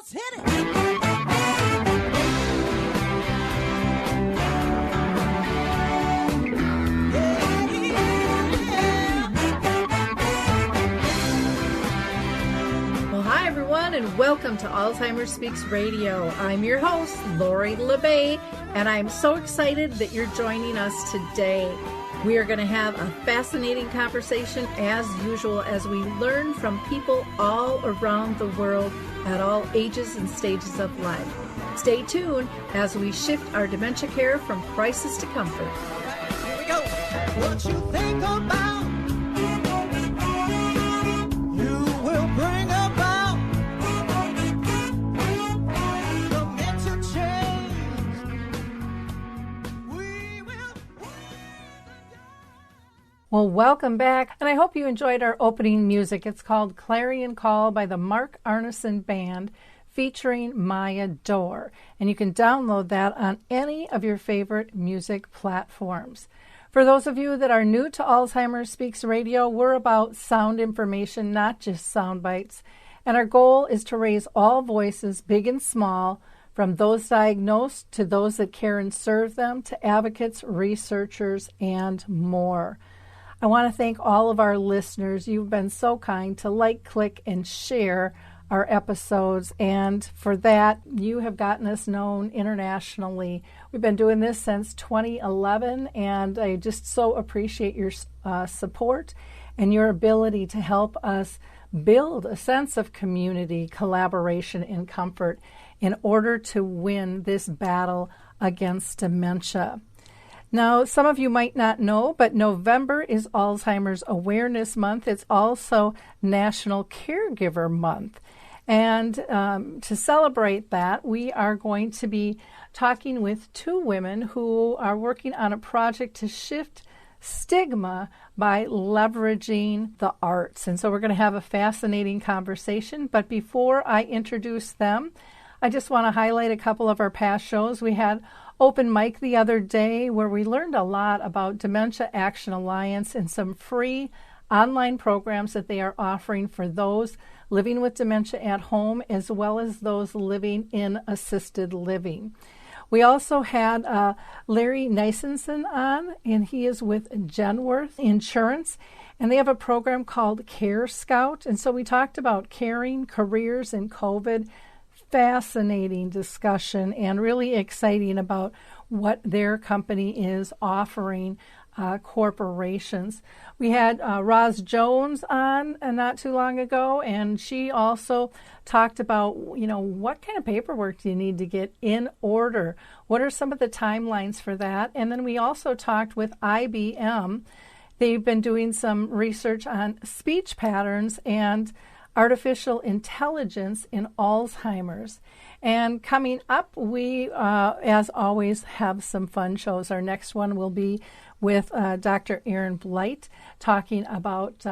Let's hit it. Hi, everyone, and welcome to Alzheimer Speaks Radio. I'm your host, Lori LeBay, and I'm so excited that you're joining us today. We are going to have a fascinating conversation, as usual, as we learn from people all around the world at all ages and stages of life. Stay tuned as we shift our dementia care from crisis to comfort. Here we go. What you think about, you will bring about. Well, welcome back, and I hope you enjoyed our opening music. It's called Clarion Call by the Mark Arneson Band, featuring Maya Dore, and you can download that on any of your favorite music platforms. For those of you that are new to Alzheimer Speaks Radio, we're about sound information, not just sound bites, and our goal is to raise all voices, big and small, from those diagnosed to those that care and serve them, to advocates, researchers, and more. I want to thank all of our listeners. You've been so kind to like, click, and share our episodes, and for that, you have gotten us known internationally. We've been doing this since 2011, and I just so appreciate your support and your ability to help us build a sense of community, collaboration, and comfort in order to win this battle against dementia. Now, some of you might not know, but November is Alzheimer's Awareness Month. It's also National Caregiver Month. And to celebrate that, we are going to be talking with two women who are working on a project to shift stigma by leveraging the arts. And so we're going to have a fascinating conversation. But before I introduce them, I just want to highlight a couple of our past shows. We had open mic the other day where we learned a lot about Dementia Action Alliance and some free online programs that they are offering for those living with dementia at home as well as those living in assisted living. We also had Larry Nisenson on, and he is with Genworth Insurance, and they have a program called Care Scout. And so we talked about caring, careers, and COVID. Fascinating discussion and really exciting about what their company is offering corporations. We had Roz Jones on not too long ago, and she also talked about, what kind of paperwork do you need to get in order? What are some of the timelines for that? And then we also talked with IBM. They've been doing some research on speech patterns and artificial intelligence in Alzheimer's. And coming up, we, as always, have some fun shows. Our next one will be with Dr. Erin Blight talking about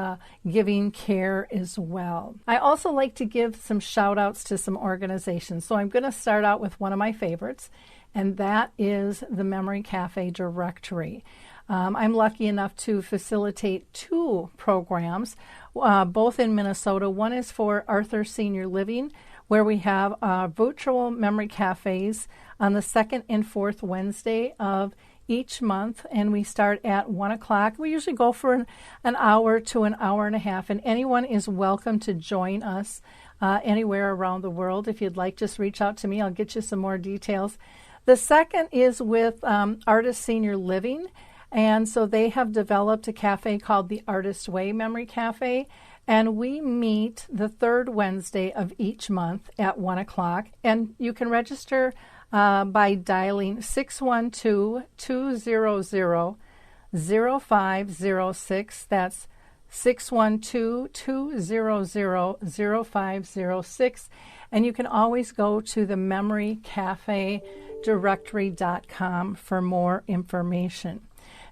giving care as well. I also like to give some shout outs to some organizations. So I'm going to start out with one of my favorites, and that is the Memory Cafe Directory. I'm lucky enough to facilitate two programs, both in Minnesota. One is for Arthur Senior Living, where we have virtual memory cafes on the second and fourth Wednesday of each month, and we start at 1 o'clock. We usually go for an hour to an hour and a half, and anyone is welcome to join us anywhere around the world. If you'd like, just reach out to me. I'll get you some more details. The second is with Artist Senior Living, and so they have developed a cafe called the Artist Way Memory Cafe, and we meet the third Wednesday of each month at 1 o'clock, and you can register by dialing 612-200-0506. That's 612-200-0506. And you can always go to the memorycafedirectory.com for more information.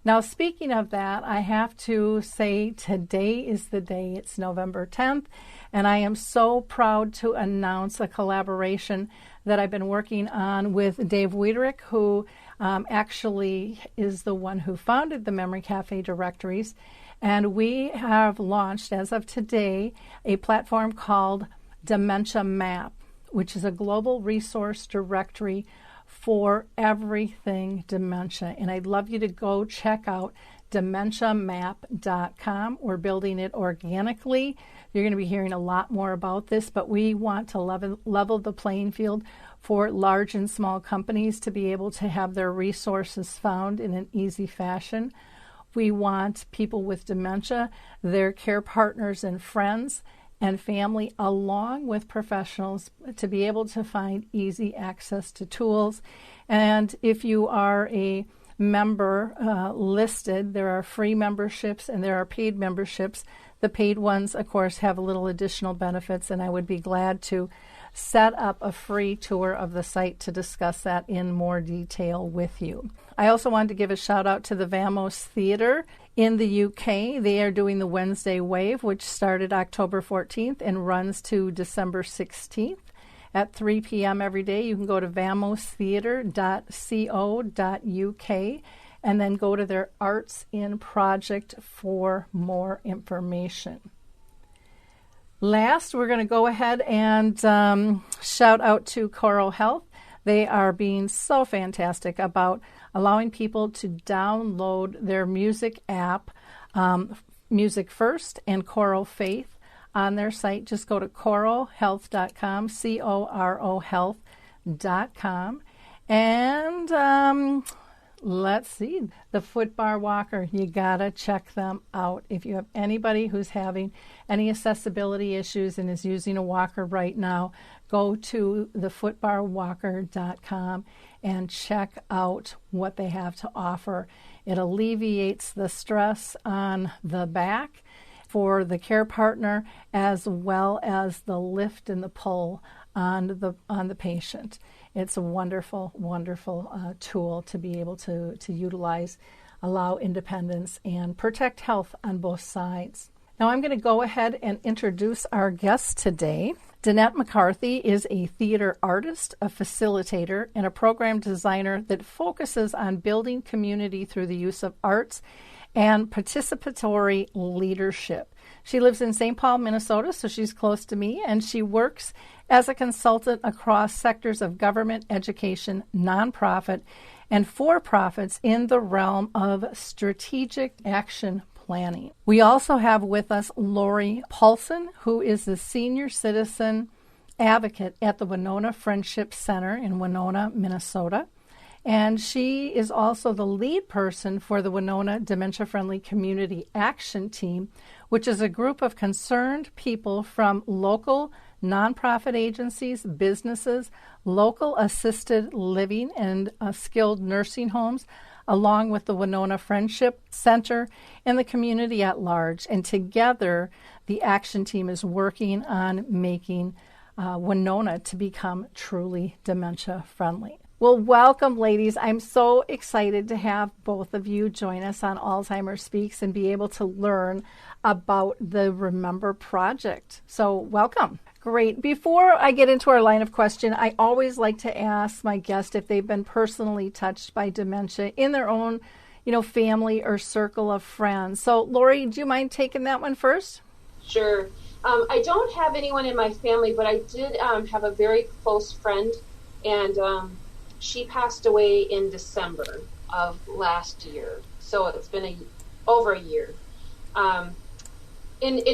Now, speaking of that, I have to say today is the day. It's November 10th, and I am so proud to announce a collaboration that I've been working on with Dave Wiederick, who actually is the one who founded the Memory Cafe Directories. And we have launched, as of today, a platform called Dementia Map, which is a global resource directory for everything dementia. And I'd love you to go check out dementiamap.com. We're building it organically. You're going to be hearing a lot more about this, but we want to level the playing field for large and small companies to be able to have their resources found in an easy fashion. We want people with dementia, their care partners and friends and family, along with professionals, to be able to find easy access to tools. And if you are a member listed, there are free memberships and there are paid memberships. The paid ones, of course, have a little additional benefits, and I would be glad to set up a free tour of the site to discuss that in more detail with you. I also wanted to give a shout out to the Vamos Theatre in the UK. They are doing the Wednesday Wave, which started October 14th and runs to December 16th at 3 p.m. every day. You can go to vamostheatre.co.uk and then go to their Arts in Project for more information. Last, we're going to go ahead and shout out to Coral Health. They are being so fantastic about allowing people to download their music app, Music First and Coral Faith, on their site. Just go to coralhealth.com, C-O-R-O health.com. And let's see, the Foot Bar Walker. You gotta check them out. If you have anybody who's having any accessibility issues and is using a walker right now, go to thefootbarwalker.com and check out what they have to offer. It alleviates the stress on the back for the care partner, as well as the lift and the pull on the patient. It's a wonderful, wonderful tool to be able to utilize, allow independence, and protect health on both sides. Now I'm going to go ahead and introduce our guest today. Danette McCarthy is a theater artist, a facilitator, and a program designer that focuses on building community through the use of arts and participatory leadership. She lives in St. Paul, Minnesota, so she's close to me, and she works as a consultant across sectors of government, education, nonprofit, and for-profits in the realm of strategic action planning. We also have with us Lori Paulson, who is the senior citizen advocate at the Winona Friendship Center in Winona, Minnesota. And she is also the lead person for the Winona Dementia Friendly Community Action Team, which is a group of concerned people from local nonprofit agencies, businesses, local assisted living and skilled nursing homes, along with the Winona Friendship Center and the community at large. And together, the action team is working on making Winona to become truly dementia friendly. Well, welcome, ladies. I'm so excited to have both of you join us on Alzheimer Speaks and be able to learn about the Remember Project. So welcome. Great. Before I get into our line of question, I always like to ask my guest if they've been personally touched by dementia in their own, family or circle of friends. So, Lori, do you mind taking that one first? Sure. I don't have anyone in my family, but I did have a very close friend, and she passed away in December of last year. So it's been over a year. And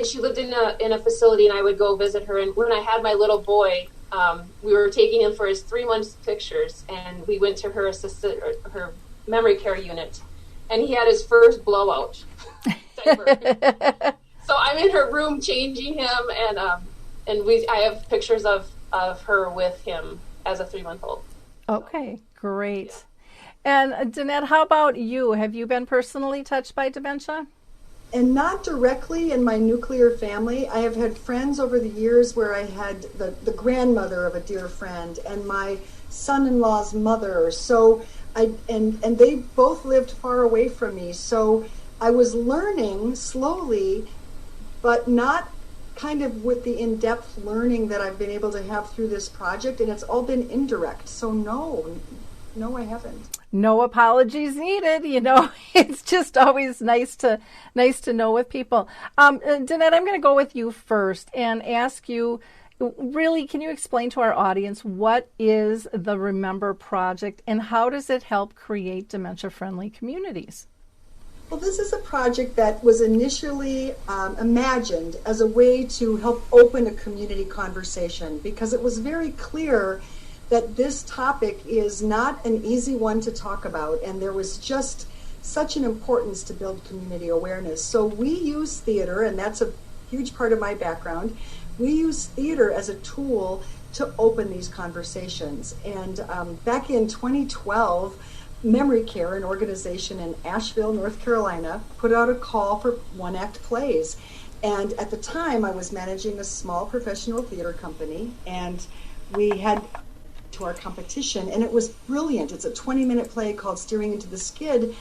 she lived in a facility, and I would go visit her. And when I had my little boy, we were taking him for his 3 months pictures, and we went to her memory care unit, and he had his first blowout diaper. So I'm in her room changing him, and I have pictures of her with him as a 3-month-old. Okay, great. Yeah. And Danette, how about you? Have you been personally touched by dementia? And not directly in my nuclear family. I have had friends over the years where I had the grandmother of a dear friend and my son-in-law's mother. So and they both lived far away from me. So I was learning slowly, but not kind of with the in-depth learning that I've been able to have through this project, and it's all been indirect. So no, I haven't. No apologies needed. It's just always nice to know with people. Danette, I'm going to go with you first and ask you, really, can you explain to our audience what is the Remember Project and how does it help create dementia-friendly communities? Well, this is a project that was initially imagined as a way to help open a community conversation, because it was very clear that this topic is not an easy one to talk about, and there was just such an importance to build community awareness. So we use theater, and that's a huge part of my background. We use theater as a tool to open these conversations. And back in 2012, Memory Care, an organization in Asheville, North Carolina, put out a call for one-act plays. And at the time, I was managing a small professional theater company, and we had to our competition, and it was brilliant. It's a 20-minute play called Steering into the Skid,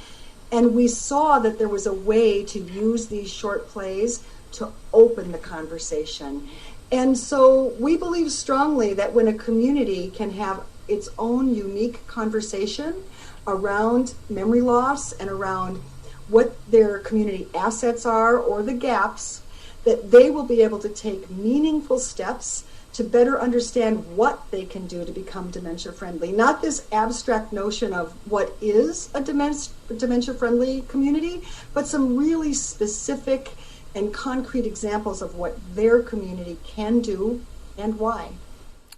and we saw that there was a way to use these short plays to open the conversation. And so we believe strongly that when a community can have its own unique conversation around memory loss and around what their community assets are or the gaps, that they will be able to take meaningful steps to better understand what they can do to become dementia-friendly. Not this abstract notion of what is a dementia-friendly community, but some really specific and concrete examples of what their community can do and why.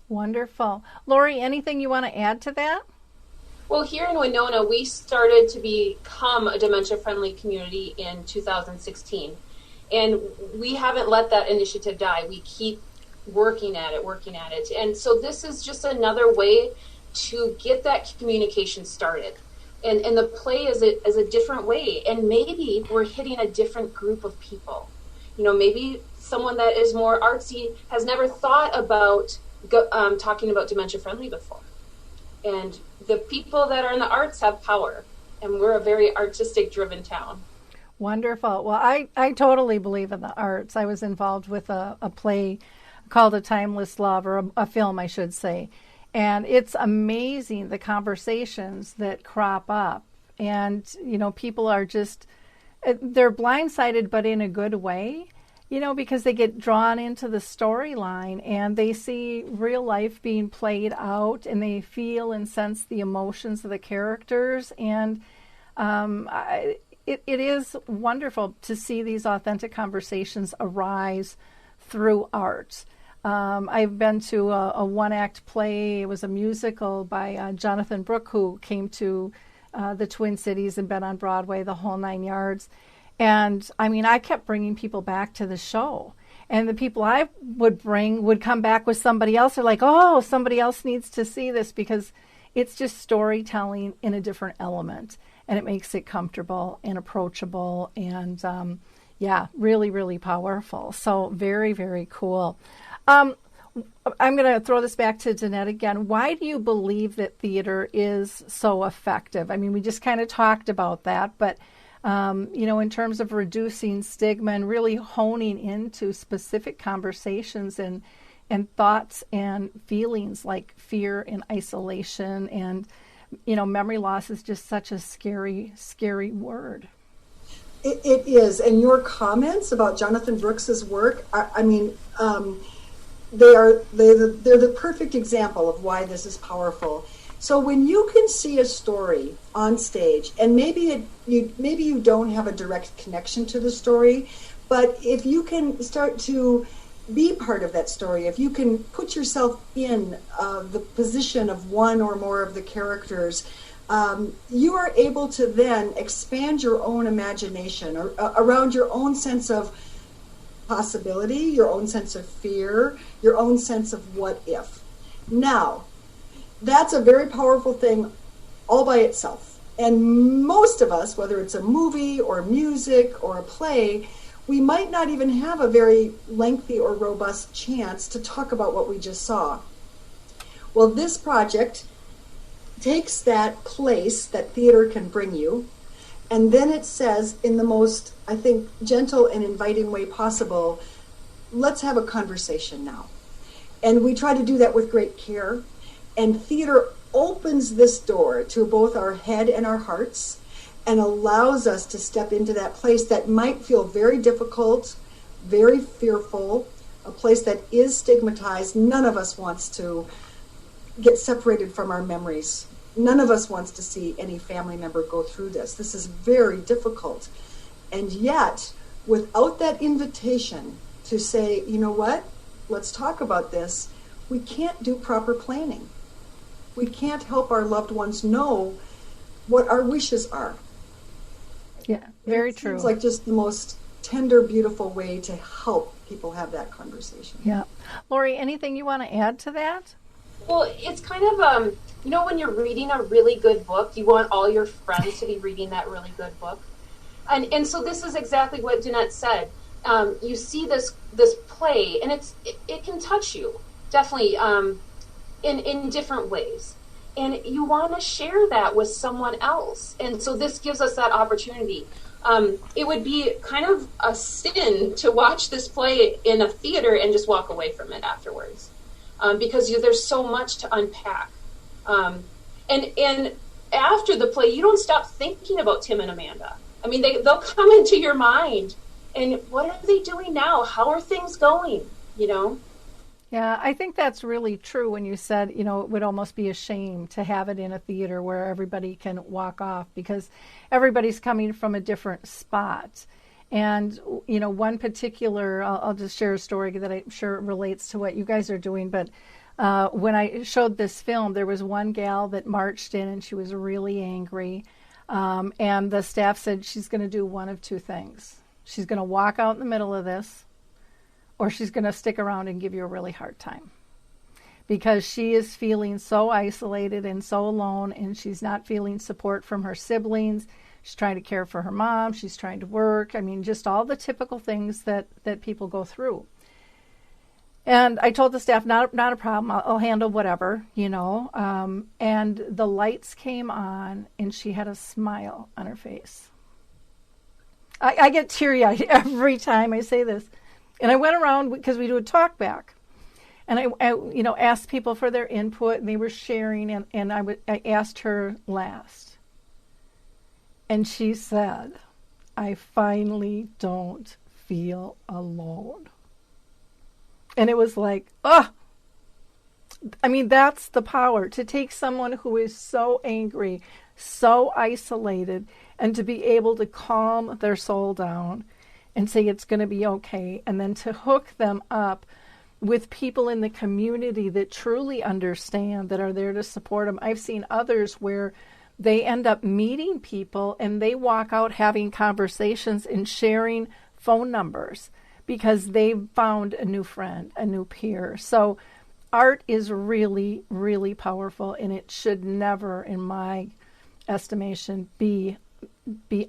Wonderful. Lori, anything you want to add to that? Well, here in Winona, we started to become a dementia-friendly community in 2016. And we haven't let that initiative die. We keep working at it. And so this is just another way to get that communication started. And the play is a different way. And maybe we're hitting a different group of people. You know, maybe someone that is more artsy has never thought about talking about dementia-friendly before. And the people that are in the arts have power. And we're a very artistic-driven town. Wonderful. Well, I totally believe in the arts. I was involved with a play called A Timeless Love, or a film, I should say. And it's amazing the conversations that crop up. And, you know, people are just, they're blindsided, but in a good way, you know, because they get drawn into the storyline and they see real life being played out and they feel and sense the emotions of the characters. And it is wonderful to see these authentic conversations arise through art. I've been to a one-act play. It was a musical by Jonathan Brooke, who came to the Twin Cities and been on Broadway, the whole 9 yards. And, I mean, I kept bringing people back to the show. And the people I would bring would come back with somebody else. They're like, oh, somebody else needs to see this, because it's just storytelling in a different element. And it makes it comfortable and approachable and, really, really powerful. So very, very cool. I'm going to throw this back to Danette again. Why do you believe that theater is so effective? I mean, we just kind of talked about that, but, in terms of reducing stigma and really honing into specific conversations and thoughts and feelings like fear and isolation and, memory loss is just such a scary, scary word. It is. And your comments about Jonathan Brooks's work, they're the perfect example of why this is powerful. So when you can see a story on stage, and maybe you don't have a direct connection to the story, but if you can start to be part of that story, if you can put yourself in the position of one or more of the characters, you are able to then expand your own imagination around your own sense of possibility, your own sense of fear, your own sense of what if. Now, that's a very powerful thing all by itself. And most of us, whether it's a movie or music or a play, we might not even have a very lengthy or robust chance to talk about what we just saw. Well, this project takes that place that theater can bring you, and then it says, in the most, I think, gentle and inviting way possible, let's have a conversation now. And we try to do that with great care. And theater opens this door to both our head and our hearts and allows us to step into that place that might feel very difficult, very fearful, a place that is stigmatized. None of us wants to get separated from our memories. None of us wants to see any family member go through this. This is very difficult. And yet, without that invitation to say, you know what, let's talk about this, we can't do proper planning. We can't help our loved ones know what our wishes are. Yeah, very true. It's like just the most tender, beautiful way to help people have that conversation. Yeah. Lori, anything you want to add to that? Well, it's kind of, when you're reading a really good book, you want all your friends to be reading that really good book. And so this is exactly what Danette said. You see this play, and it can touch you, definitely, in different ways. And you want to share that with someone else. And so this gives us that opportunity. It would be kind of a sin to watch this play in a theater and just walk away from it afterwards. Because there's so much to unpack. And after the play, you don't stop thinking about Tim and Amanda. I mean, they'll come into your mind. And what are they doing now? How are things going? Yeah, I think that's really true when you said, it would almost be a shame to have it in a theater where everybody can walk off because everybody's coming from a different spot. And, one particular, I'll just share a story that I'm sure relates to what you guys are doing. But when I showed this film, there was one gal that marched in and she was really angry. And the staff said she's going to do one of two things. She's going to walk out in the middle of this, or she's going to stick around and give you a really hard time. Because she is feeling so isolated and so alone, and she's not feeling support from her siblings. She's trying to care for her mom. She's trying to work. I mean, just all the typical things that people go through. And I told the staff, not a problem. I'll handle whatever, And the lights came on, and she had a smile on her face. I get teary-eyed every time I say this. And I went around, because we do a talk back. And I asked people for their input, and they were sharing, and I asked her last. And she said, I finally don't feel alone. And it was like, that's the power, to take someone who is so angry, so isolated, and to be able to calm their soul down and say it's going to be okay, and then to hook them up with people in the community that truly understand, that are there to support them. I've seen others where they end up meeting people and they walk out having conversations and sharing phone numbers because they've found a new friend, a new peer. So art is really, really powerful, and it should never, in my estimation, be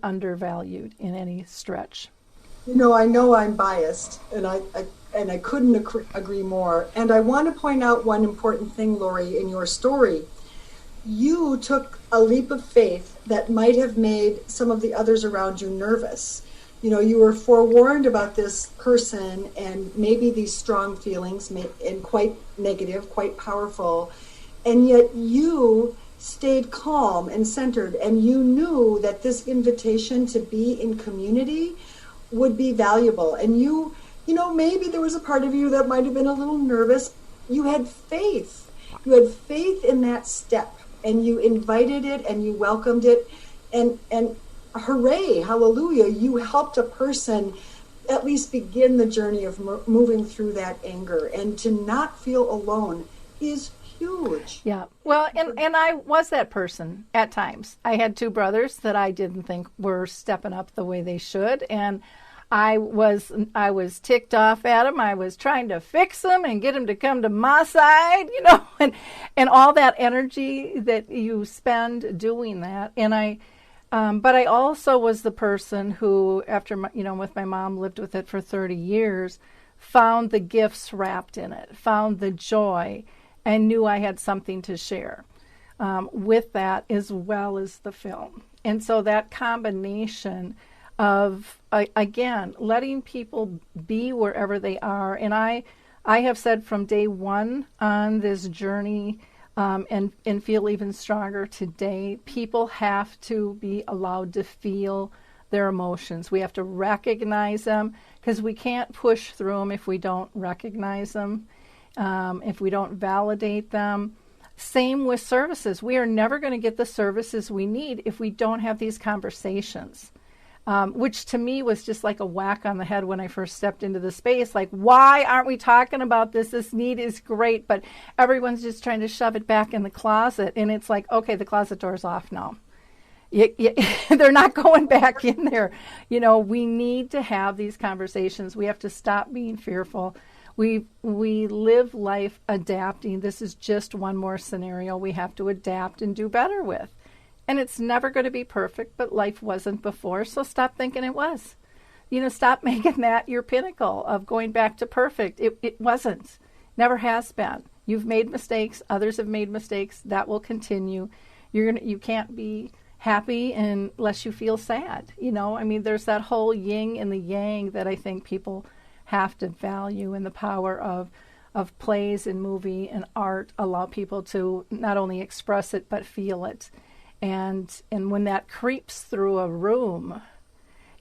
undervalued in any stretch. I know I'm biased, and I couldn't agree more. And I want to point out one important thing, Lori, in your story. You took a leap of faith that might have made some of the others around you nervous. You were forewarned about this person and maybe these strong feelings, and quite negative, quite powerful, and yet you stayed calm and centered, and you knew that this invitation to be in community would be valuable. And maybe there was a part of you that might have been a little nervous. You had faith. You had faith in that step, and you invited it and you welcomed it, and hooray, hallelujah, you helped a person at least begin the journey of moving through that anger. And to not feel alone is huge. Yeah. Well, and I was that person at times. I had two brothers that I didn't think were stepping up the way they should, and I was ticked off at them. I was trying to fix them and get them to come to my side, and all that energy that you spend doing that. And but I also was the person who, after with my mom, lived with it for 30 years, found the gifts wrapped in it, found the joy, and knew I had something to share with that, as well as the film. And so that combination of, again, letting people be wherever they are. And I have said from day one on this journey, and feel even stronger today, people have to be allowed to feel their emotions. We have to recognize them, because we can't push through them if we don't recognize them, if we don't validate them. Same with services. We are never going to get the services we need if we don't have these conversations, which to me was just like a whack on the head when I first stepped into the space. Like, why aren't we talking about this? This need is great, but everyone's just trying to shove it back in the closet. And it's like, okay, the closet door's off now. They're not going back in there. We need to have these conversations. We have to stop being fearful. We live life adapting. This is just one more scenario we have to adapt and do better with. And it's never going to be perfect, but life wasn't before, so stop thinking it was. Stop making that your pinnacle of going back to perfect. It wasn't. Never has been. You've made mistakes. Others have made mistakes. That will continue. You can't be happy unless you feel sad. There's that whole yin and the yang that I think people have to value, and the power of plays and movie and art allow people to not only express it but feel it. And when that creeps through a room,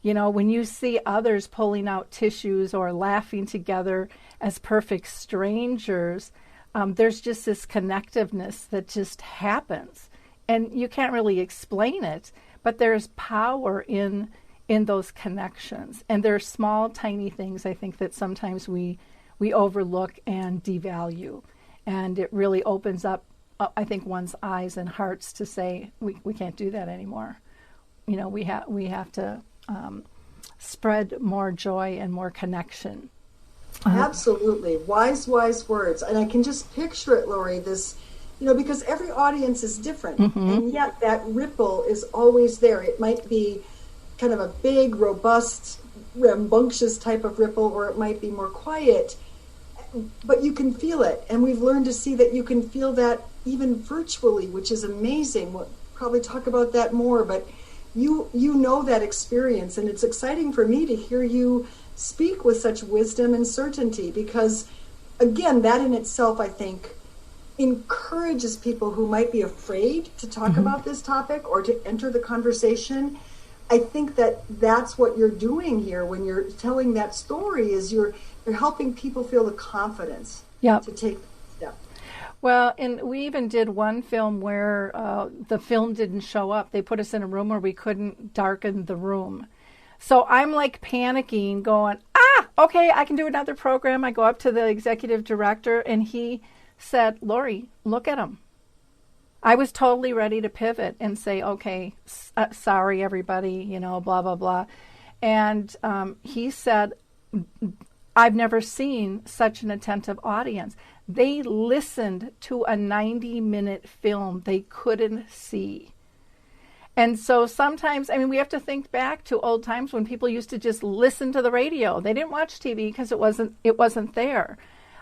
when you see others pulling out tissues or laughing together as perfect strangers, there's just this connectiveness that just happens. And you can't really explain it, but there's power in those connections. And there are small, tiny things, I think, that sometimes we overlook and devalue. And it really opens up, I think, one's eyes and hearts to say, we can't do that anymore. We have to spread more joy and more connection. Absolutely. Wise words. And I can just picture it, Lori, this, because every audience is different. Mm-hmm. And yet that ripple is always there. It might be kind of a big, robust, rambunctious type of ripple, or it might be more quiet, but you can feel it. And we've learned to see that you can feel that even virtually, which is amazing. We'll probably talk about that more, but you know that experience, and it's exciting for me to hear you speak with such wisdom and certainty, because again, that in itself, I think, encourages people who might be afraid to talk mm-hmm. about this topic or to enter the conversation. I think that's what you're doing here when you're telling that story, is you're helping people feel the confidence to take the step. Well, and we even did one film where the film didn't show up. They put us in a room where we couldn't darken the room. So I'm like panicking, going, okay, I can do another program. I go up to the executive director, and he said, Lori, look at him. I was totally ready to pivot and say, okay, sorry, everybody, blah, blah, blah. And he said, I've never seen such an attentive audience. They listened to a 90-minute film they couldn't see. And so sometimes, we have to think back to old times when people used to just listen to the radio. They didn't watch TV because it wasn't there.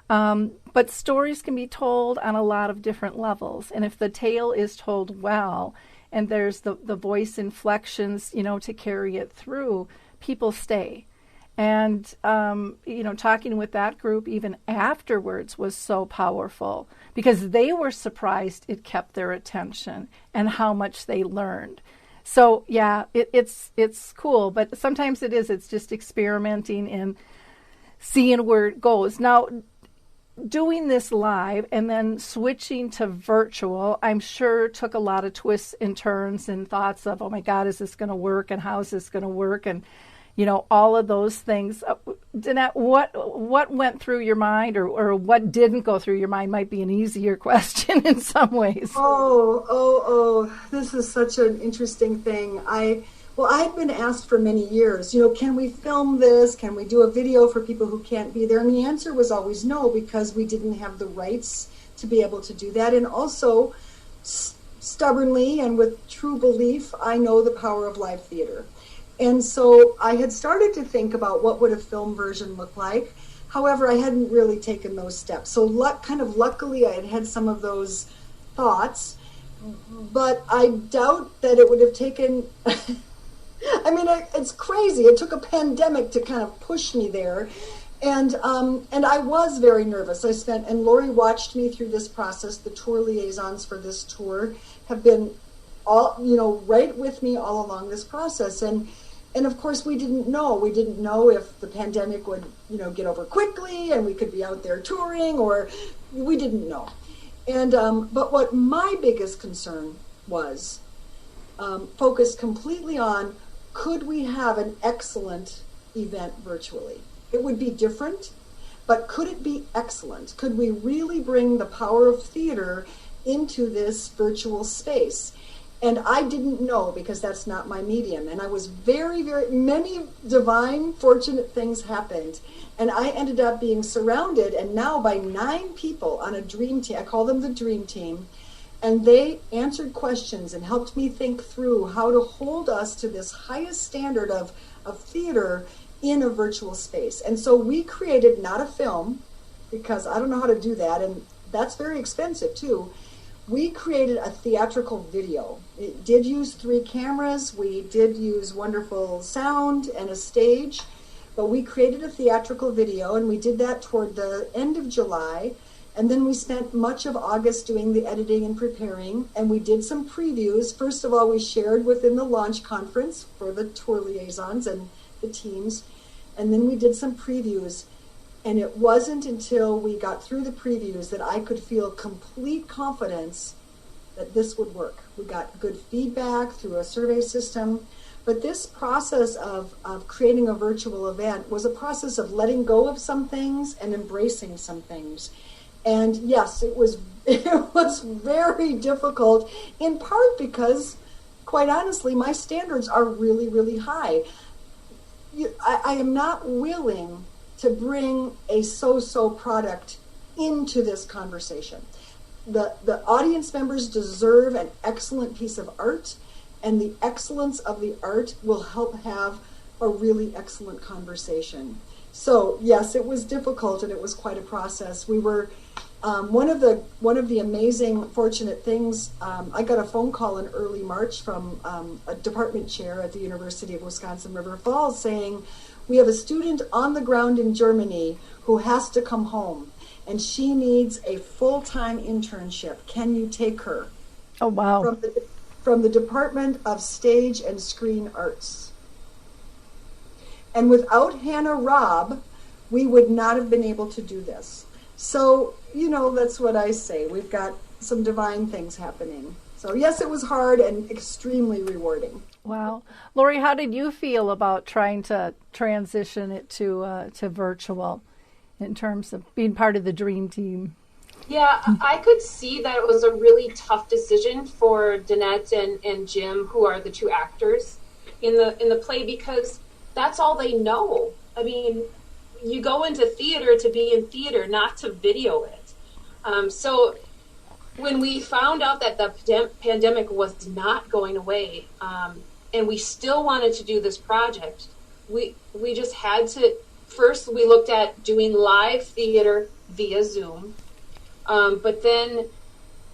But stories can be told on a lot of different levels. And if the tale is told well, and there's the voice inflections, to carry it through, people stay. And, talking with that group even afterwards was so powerful, because they were surprised it kept their attention and how much they learned. So, yeah, it's cool, but sometimes it's just experimenting and seeing where it goes. Now, doing this live and then switching to virtual, I'm sure took a lot of twists and turns and thoughts of, oh my God, is this going to work? And how is this going to work? And, all of those things. Danette, what went through your mind, or what didn't go through your mind might be an easier question in some ways. Oh, this is such an interesting thing. I've been asked for many years, can we film this? Can we do a video for people who can't be there? And the answer was always no, because we didn't have the rights to be able to do that. And also, stubbornly and with true belief, I know the power of live theater. And so I had started to think about what would a film version look like. However, I hadn't really taken those steps. So luckily I had some of those thoughts, but I doubt that it would have taken... it's crazy. It took a pandemic to kind of push me there. And I was very nervous. And Lori watched me through this process. The tour liaisons for this tour have been all, right with me all along this process. And And of course, we didn't know. We didn't know if the pandemic would, get over quickly and we could be out there touring, or we didn't know. And but what my biggest concern was focused completely on, could we have an excellent event virtually? It would be different, but could it be excellent? Could we really bring the power of theater into this virtual space? And I didn't know, because that's not my medium. And I was very, very, many divine, fortunate things happened. And I ended up being surrounded, and now by 9 people on a dream team. I call them the dream team. And they answered questions and helped me think through how to hold us to this highest standard of theater in a virtual space. And so we created not a film, because I don't know how to do that, and that's very expensive too. We created a theatrical video. It did use 3 cameras. We did use wonderful sound and a stage, but we created a theatrical video, and we did that toward the end of July. And then we spent much of August doing the editing and preparing, and we did some previews. First of all, we shared within the launch conference for the tour liaisons and the teams, and then we did some previews. And it wasn't until we got through the previews that I could feel complete confidence that this would work. We got good feedback through a survey system. But this process of creating a virtual event was a process of letting go of some things and embracing some things. And yes, it was very difficult, in part because, quite honestly, my standards are really, really high. I am not willing to bring a so-so product into this conversation. The audience members deserve an excellent piece of art, and the excellence of the art will help have a really excellent conversation. So yes, it was difficult, and it was quite a process. We were one of the amazing, fortunate things. I got a phone call in early March from a department chair at the University of Wisconsin River Falls saying, "We have a student on the ground in Germany who has to come home, and she needs a full-time internship. Can you take her?" Oh, wow. From the Department of Stage and Screen Arts. And without Hannah Robb, we would not have been able to do this. So, that's what I say. We've got some divine things happening. So yes, it was hard and extremely rewarding. Wow. Lori, how did you feel about trying to transition it to virtual in terms of being part of the dream team? Yeah, I could see that it was a really tough decision for Danette and Jim, who are the 2 actors in the play, because that's all they know. I mean, you go into theater to be in theater, not to video it. So when we found out that the pandemic was not going away, and we still wanted to do this project, we just had to. First, we looked at doing live theater via Zoom, but then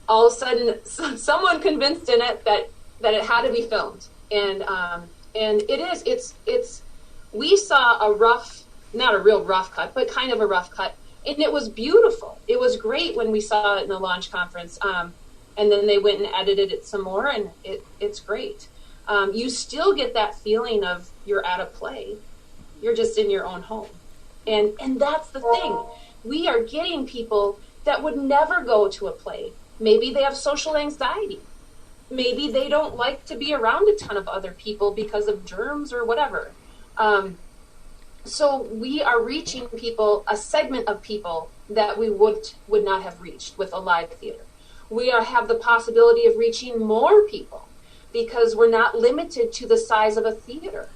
all of a sudden, someone convinced Danette that it had to be filmed, and it's. We saw a rough, not a real rough cut, but kind of a rough cut, and it was beautiful. It was great when we saw it in the launch conference, and then they went and edited it some more, and it's great. You still get that feeling of you're at a play. You're just in your own home. And that's the thing. We are getting people that would never go to a play. Maybe they have social anxiety. Maybe they don't like to be around a ton of other people because of germs or whatever. So we are reaching people, a segment of people that we would not have reached with a live theater. We have the possibility of reaching more people because we're not limited to the size of a theater.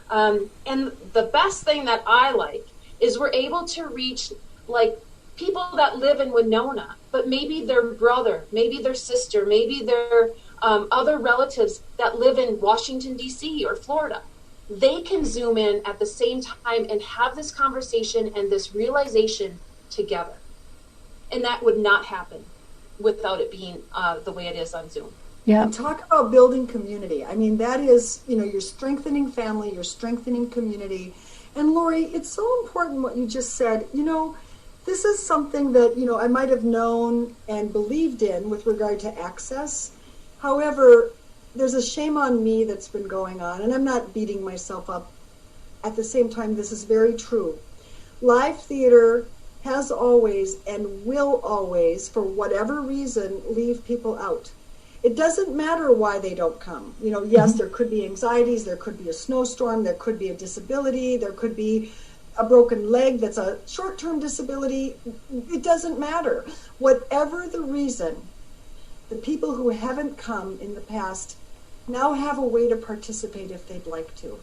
And the best thing that I like is we're able to reach like people that live in Winona, but maybe their brother, maybe their sister, maybe their other relatives that live in Washington, D.C. or Florida. They can Zoom in at the same time and have this conversation and this realization together. And that would not happen without it being the way it is on Zoom. Yeah. And talk about building community. I mean, that is, you're strengthening family, you're strengthening community. And Lori, it's so important what you just said. This is something that, I might have known and believed in with regard to access. However, there's a shame on me that's been going on, and I'm not beating myself up. At the same time, this is very true. Live theater has always and will always, for whatever reason, leave people out. It doesn't matter why they don't come. Yes, there could be anxieties, there could be a snowstorm, there could be a disability, there could be a broken leg that's a short-term disability. It doesn't matter. Whatever the reason, the people who haven't come in the past now have a way to participate if they'd like to.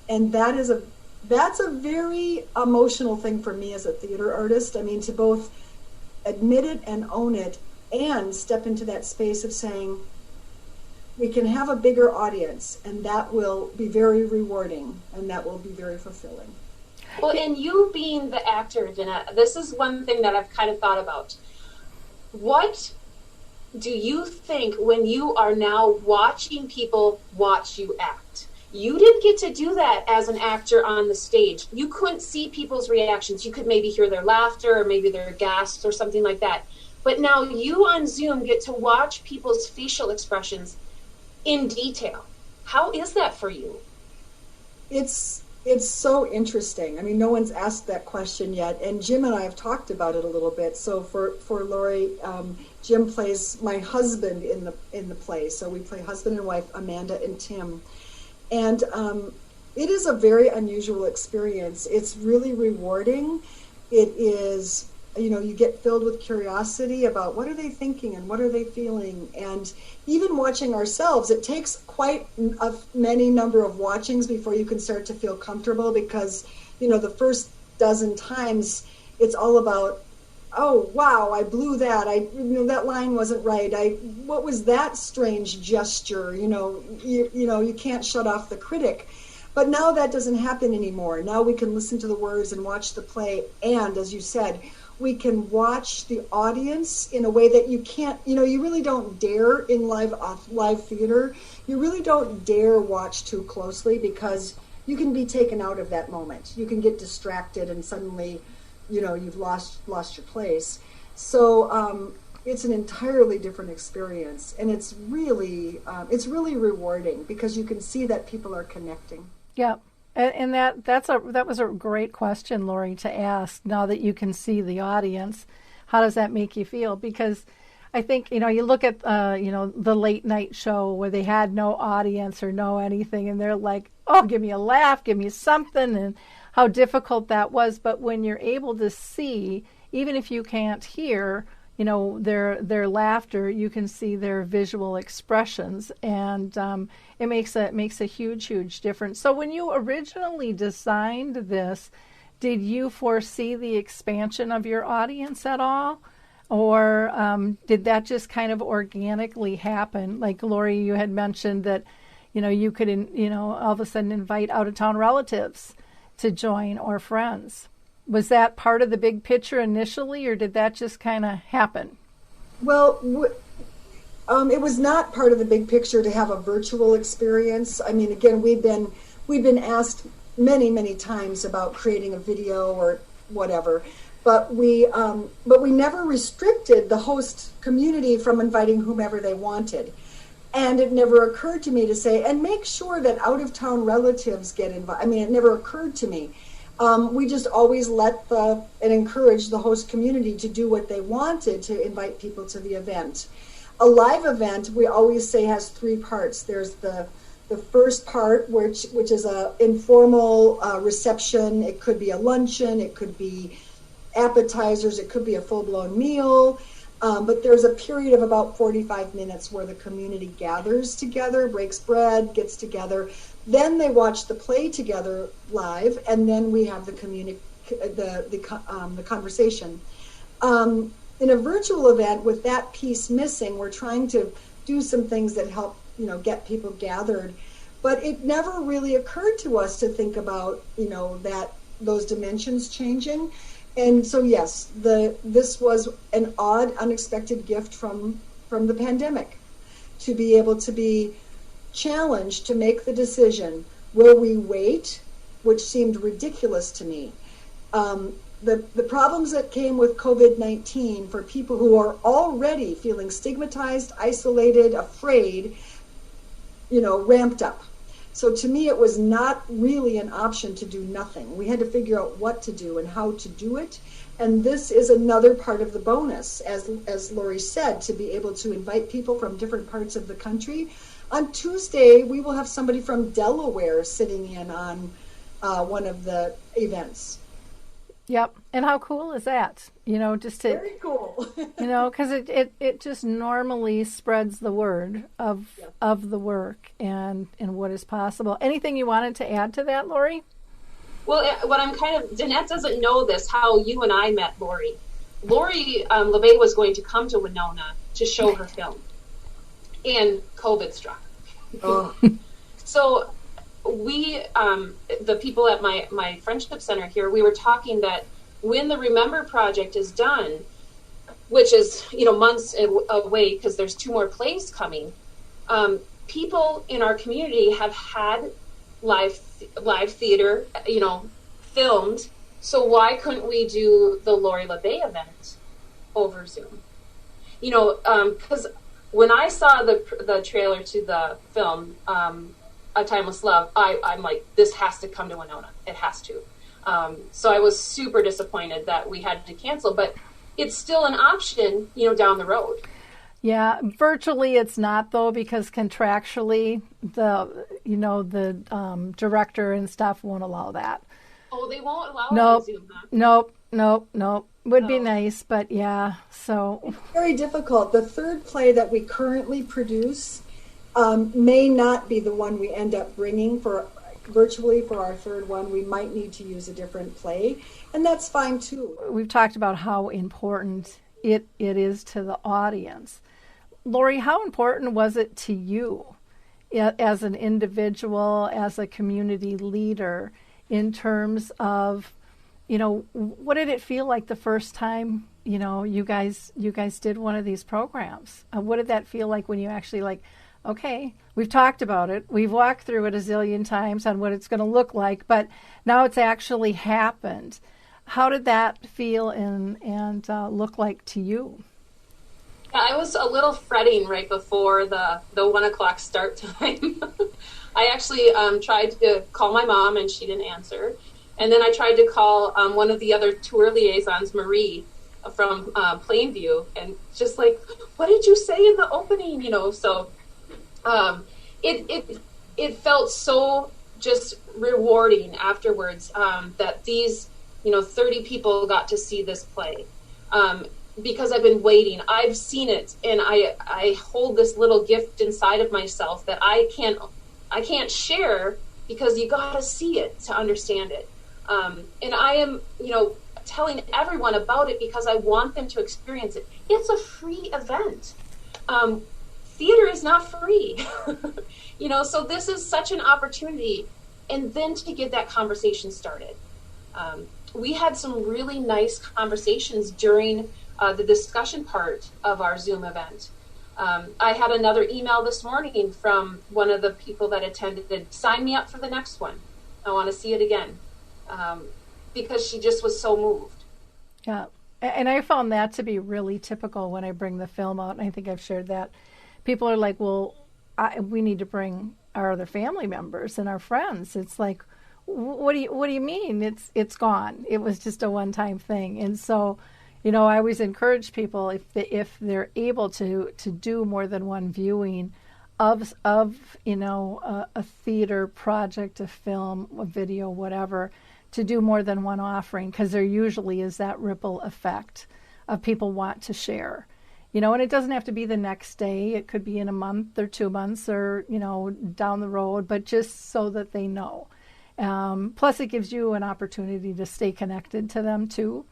And that's a very emotional thing for me as a theater artist. I mean, to both admit it and own it and step into that space of saying, we can have a bigger audience, and that will be very rewarding, and that will be very fulfilling. Well, and you being the actor, Danette, this is one thing that I've kind of thought about. What do you think when you are now watching people watch you act? You didn't get to do that as an actor on the stage. You couldn't see people's reactions. You could maybe hear their laughter or maybe their gasps or something like that. But now you on Zoom get to watch people's facial expressions in detail. How is that for you? It's so interesting. I mean, no one's asked that question yet, and Jim and I have talked about it a little bit. So for Lori, Jim plays my husband in the play. So we play husband and wife, Amanda and Tim, and it is a very unusual experience. It's really rewarding. It is, you get filled with curiosity about what are they thinking and what are they feeling, and even watching ourselves, it takes quite many number of watchings before you can start to feel comfortable, because the first dozen times it's all about, oh wow, I blew that, that line wasn't right, what was that strange gesture, you can't shut off the critic. But now that doesn't happen anymore. Now we can listen to the words and watch the play, and as you said, we can watch the audience in a way that you can't, you really don't dare in live theater. You really don't dare watch too closely, because you can be taken out of that moment. You can get distracted and suddenly, you've lost your place. So it's an entirely different experience, and it's really rewarding, because you can see that people are connecting. Yeah. And that was a great question, Lori, to ask. Now that you can see the audience, how does that make you feel? Because I think, you look at, the late night show where they had no audience or no anything, and they're like, oh, give me a laugh, give me something, and how difficult that was. But when you're able to see, even if you can't hear, their laughter, you can see their visual expressions, and it makes a huge difference. So when you originally designed this, did you foresee the expansion of your audience at all, or did that just kind of organically happen? Like Lori, you had mentioned that you could all of a sudden invite out of town relatives to join, or friends. Was that part of the big picture initially, or did that just kind of happen? Well, it was not part of the big picture to have a virtual experience. I mean, again, we've been asked many times about creating a video or whatever, but we never restricted the host community from inviting whomever they wanted. And it never occurred to me to say, and make sure that out of town relatives get invited. I mean, it never occurred to me. We just always let and encourage the host community to do what they wanted to invite people to the event. A live event, we always say, has three parts. There's the first part, which is a informal reception. It could be a luncheon, it could be appetizers, it could be a full-blown meal. But there's a period of about 45 minutes where the community gathers together, breaks bread, gets together. Then they watch the play together live, and then we have the conversation. In a virtual event, with that piece missing, we're trying to do some things that help, get people gathered. But it never really occurred to us to think about, that those dimensions changing. And so, yes, this was an odd, unexpected gift from the pandemic, to be able to be challenged to make the decision, will we wait, which seemed ridiculous to me. The problems that came with COVID-19 for people who are already feeling stigmatized, isolated, afraid, ramped up. So to me, it was not really an option to do nothing. We had to figure out what to do and how to do it. And this is another part of the bonus, as Lori said, to be able to invite people from different parts of the country. On Tuesday, we will have somebody from Delaware sitting in on one of the events. Yep. And how cool is that? Just to very cool. Because it just normally spreads the word of the work and what is possible. Anything you wanted to add to that, Lori? Well, what I'm Danette doesn't know this, how you and I met Lori. Lori LeBay was going to come to Winona to show her film, and COVID struck. Oh. So we, the people at my friendship center here, we were talking that when the Remember Project is done, which is, months away because there's 2 more plays coming, people in our community have had live theater, filmed. So why couldn't we do the Lori LeBay event over Zoom? Because when I saw the trailer to the film, A Timeless Love, I'm like, this has to come to Winona. It has to. So I was super disappointed that we had to cancel, but it's still an option, down the road. Yeah, virtually it's not though, because contractually the director and stuff won't allow that. Oh, they won't allow it on Zoom, huh? Nope. Would be nice, but yeah. So it's very difficult. The third play that we currently produce may not be the one we end up bringing virtually for our third one. We might need to use a different play, and that's fine too. We've talked about how important it is to the audience. Lori, how important was it to you as an individual, as a community leader, in terms of, what did it feel like the first time, you guys did one of these programs? What did that feel like when you actually okay, we've talked about it, we've walked through it a zillion times on what it's going to look like, but now it's actually happened. How did that feel and look like to you? I was a little fretting right before the 1 o'clock start time. I actually tried to call my mom, and she didn't answer. And then I tried to call one of the other tour liaisons, Marie, from Plainview, and just like, what did you say in the opening? So it felt so just rewarding afterwards that these 30 people got to see this play. Because I've been waiting, I've seen it, and I hold this little gift inside of myself that I can't share, because you got to see it to understand it. And I am, telling everyone about it because I want them to experience it. It's a free event. Theater is not free, so this is such an opportunity, and then to get that conversation started. We had some really nice conversations during the discussion part of our Zoom event. I had another email this morning from one of the people that attended, sign me up for the next one. I want to see it again, because she just was so moved. Yeah, and I found that to be really typical when I bring the film out, and I think I've shared that. People are like, well, we need to bring our other family members and our friends. It's like, what do you mean? It's gone. It was just a one-time thing. And so, I always encourage people, if they're able to do more than one viewing of a theater project, a film, a video, whatever, to do more than one offering, because there usually is that ripple effect of people want to share. And it doesn't have to be the next day. It could be in a month or 2 months or, down the road, but just so that they know. Plus, it gives you an opportunity to stay connected to them, too,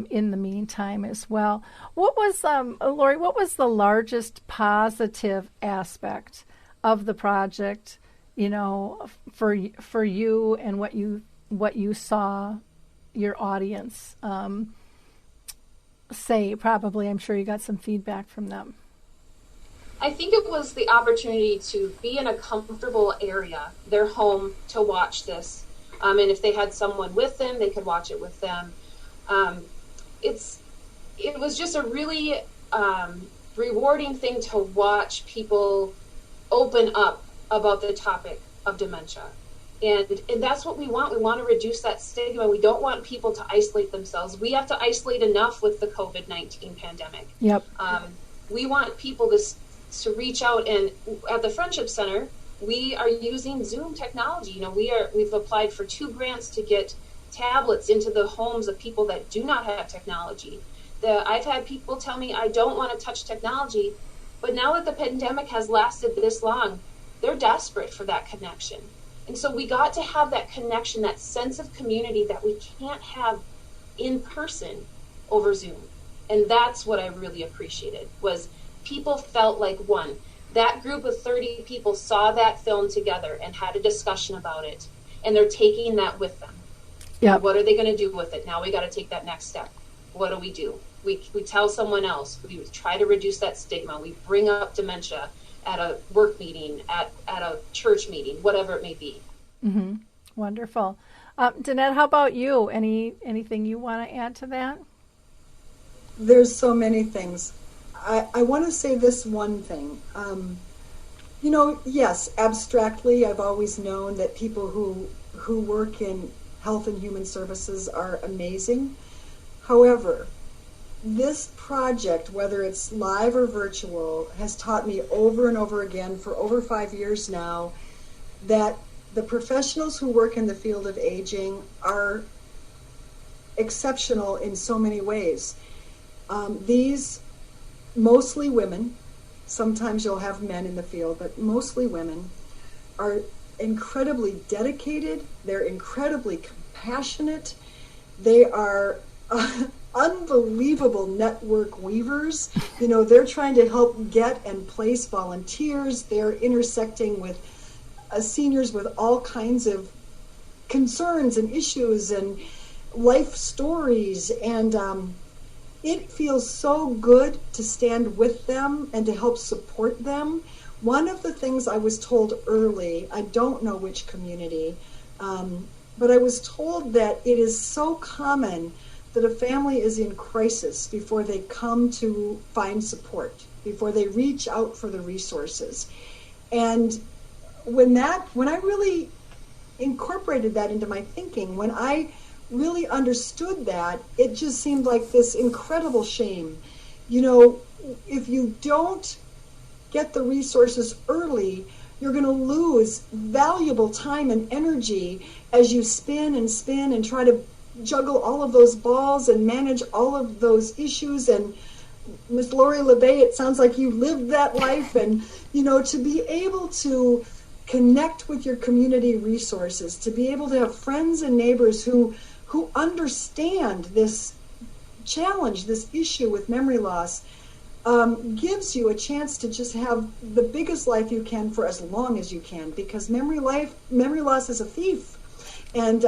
in the meantime as well. What was, Lori, what was the largest positive aspect of the project, for you and what you saw your audience say? Probably, I'm sure you got some feedback from them. I think it was the opportunity to be in a comfortable area, their home, to watch this. And if they had someone with them, they could watch it with them. It was just a really rewarding thing to watch people open up about the topic of dementia. And that's what we want. We want to reduce that stigma. We don't want people to isolate themselves. We have to isolate enough with the COVID-19 pandemic. Yep. We want people to reach out, and at the Friendship Center, we are using Zoom technology. You know, we've applied for 2 grants to get tablets into the homes of people that do not have technology. I've had people tell me, I don't want to touch technology, but now that the pandemic has lasted this long, they're desperate for that connection. And so we got to have that connection, that sense of community that we can't have in person over Zoom. And that's what I really appreciated, was people felt like one. That group of 30 people saw that film together and had a discussion about it, and they're taking that with them. Yeah. What are they going to do with it? Now we got to take that next step. What do? We tell someone else. We try to reduce that stigma. We bring up dementia at a work meeting, at a church meeting, whatever it may be. Mm-hmm. Wonderful. Danette, how about you? Anything you want to add to that? There's so many things. I want to say this one thing. Yes, abstractly, I've always known that people who work in health and human services are amazing. However, this project, whether it's live or virtual, has taught me over and over again for over 5 years now that the professionals who work in the field of aging are exceptional in so many ways. These, mostly women, sometimes you'll have men in the field, but mostly women, are incredibly dedicated, they're incredibly compassionate, they are unbelievable network weavers. You know, they're trying to help get and place volunteers, they're intersecting with seniors with all kinds of concerns and issues and life stories, and it feels so good to stand with them and to help support them. One of the things I was told early, I don't know which community, but I was told that it is so common that a family is in crisis before they come to find support, before they reach out for the resources. And when I really incorporated that into my thinking, when I really understood that, it just seemed like this incredible shame. You know, if you don't get the resources early, you're going to lose valuable time and energy as you spin and try to juggle all of those balls and manage all of those issues. And Miss Lori LeBay, it sounds like you lived that life. And, you know, to be able to connect with your community resources, to be able to have friends and neighbors who understand this challenge, this issue with memory loss, gives you a chance to just have the biggest life you can for as long as you can, because memory loss is a thief, and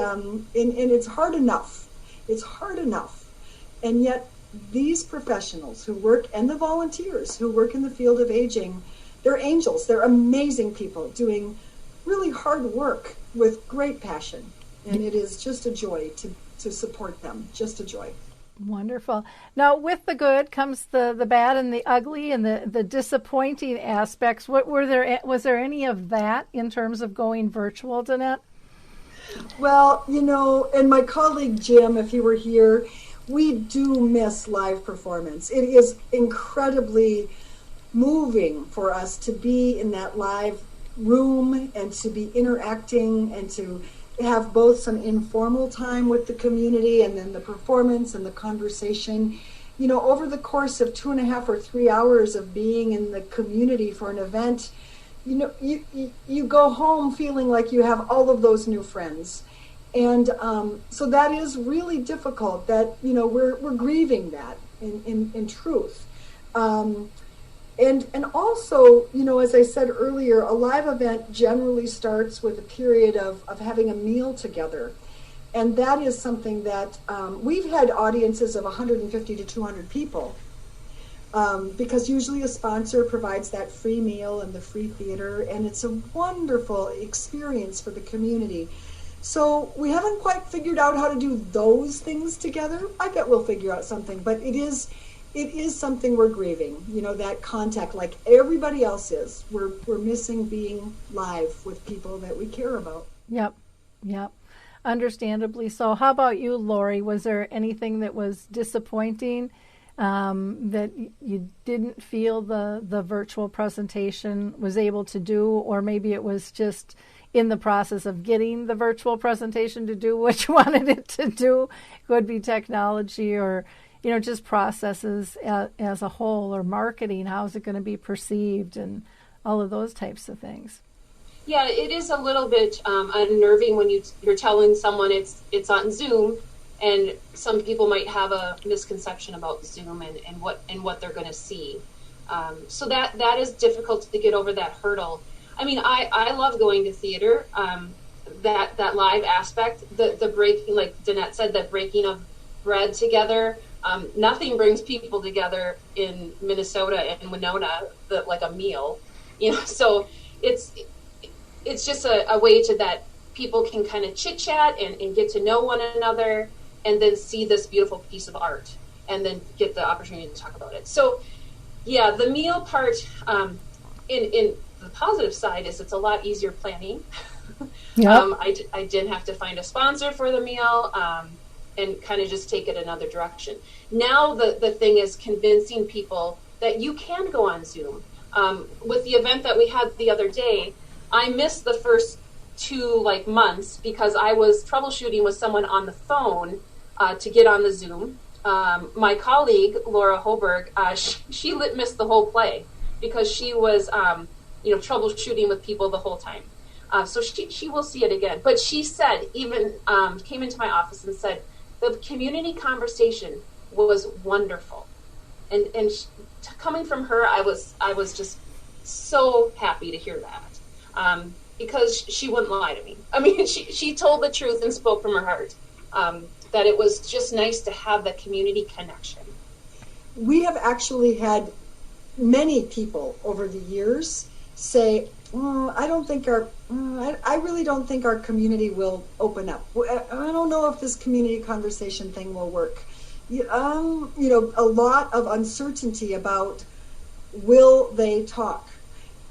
it's hard enough. It's hard enough, and yet these professionals who work, and the volunteers who work in the field of aging, they're angels. They're amazing people doing really hard work with great passion. And it is just a joy to support them, just a joy. Wonderful. Now, with the good comes the bad and the ugly and the disappointing aspects. Was there any of that in terms of going virtual, Danette? Well, you know, and my colleague Jim, if he were here, we do miss live performance. It is incredibly moving for us to be in that live room and to be interacting and to have both some informal time with the community and then the performance and the conversation. You know, over the course of 2.5 or 3 hours of being in the community for an event, you know, you go home feeling like you have all of those new friends. And so that is really difficult, that, you know, we're grieving that in truth. And also, you know, as I said earlier, a live event generally starts with a period of having a meal together. And that is something that we've had audiences of 150 to 200 people, because usually a sponsor provides that free meal and the free theater, and it's a wonderful experience for the community. So we haven't quite figured out how to do those things together. I bet we'll figure out something, but it is it is something we're grieving, that contact like everybody else is. We're missing being live with people that we care about. Yep. Understandably so. How about you, Lori? Was there anything that was disappointing that you didn't feel the virtual presentation was able to do, or maybe it was just in the process of getting the virtual presentation to do what you wanted it to do? It could be technology or just processes as a whole, or marketing. How's it going to be perceived, and all of those types of things. Yeah, it is a little bit unnerving when you're telling someone it's on Zoom, and some people might have a misconception about Zoom and what they're going to see. So that is difficult to get over that hurdle. I mean, I love going to theater. That live aspect, the breaking, like Danette said, the breaking of bread together. Nothing brings people together in Minnesota and Winona like a meal, So it's just a way to that people can kind of chit chat and get to know one another, and then see this beautiful piece of art, and then get the opportunity to talk about it. So, yeah, the meal part. In the positive side is it's a lot easier planning. Yep. I didn't have to find a sponsor for the meal. And kind of just take it another direction. Now the thing is convincing people that you can go on Zoom. With the event that we had the other day, I missed the first 2 months because I was troubleshooting with someone on the phone to get on the Zoom. My colleague, Laura Hoberg, she missed the whole play because she was troubleshooting with people the whole time. So she will see it again. But she said, even came into my office and said, the community conversation was wonderful, and coming from her, I was just so happy to hear that, because she wouldn't lie to me. I mean, she told the truth and spoke from her heart. That it was just nice to have that community connection. We have actually had many people over the years say, I really don't think our community will open up. I don't know if this community conversation thing will work. A lot of uncertainty about will they talk.